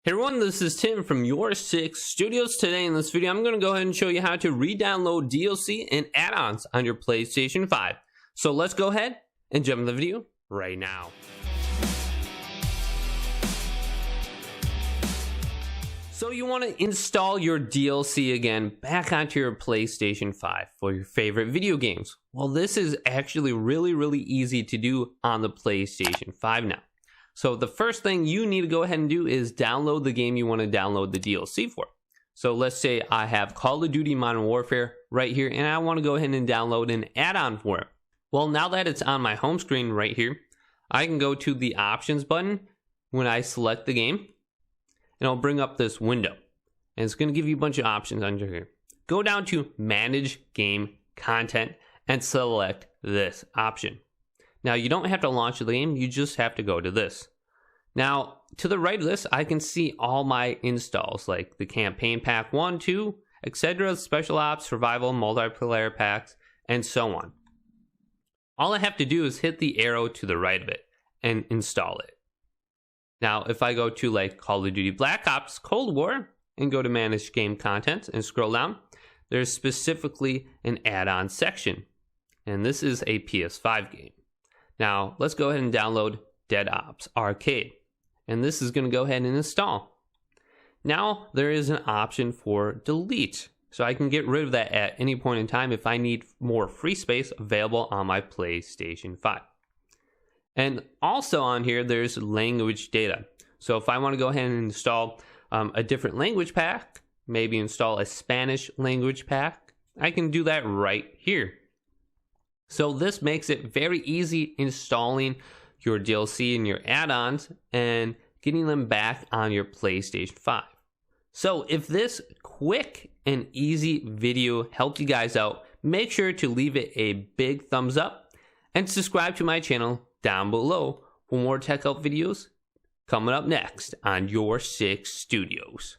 Hey everyone, this is Tim from YourSixStudios. Today in this video, I'm going to go ahead and show you how to re-download DLC and add-ons on your PlayStation 5. So let's go ahead and jump into the video right now. So you want to install your DLC again back onto your PlayStation 5 for your favorite video games. Well, this is actually really easy to do on the PlayStation 5 now. So the first thing you need to go ahead and do is download the game you want to download the DLC for. So let's say I have Call of Duty Modern Warfare right here, and I want to go ahead and download an add-on for it. Well, now that it's on my home screen right here, I can go to the options button when I select the game, and it'll bring up this window. And it's going to give you a bunch of options under here. Go down to Manage Game Content and select this option. Now, you don't have to launch the game, you just have to go to this. Now, to the right of this, I can see all my installs, like the Campaign Pack 1, 2, etc., Special Ops, Survival, Multiplayer Packs, and so on. All I have to do is hit the arrow to the right of it and install it. Now, if I go to like Call of Duty Black Ops Cold War and go to Manage Game Content and scroll down, there's specifically an add-on section. And this is a PS5 game. Now, let's go ahead and download Dead Ops Arcade. And this is going to go ahead and install. Now, there is an option for delete. So I can get rid of that at any point in time if I need more free space available on my PlayStation 5. And also on here, there's language data. So if I want to go ahead and install a different language pack, maybe install a Spanish language pack, I can do that right here. So this makes it very easy installing your DLC and your add-ons and getting them back on your PlayStation 5. So if this quick and easy video helped you guys out, make sure to leave it a big thumbs up and subscribe to my channel down below for more tech help videos coming up next on YourSixStudios.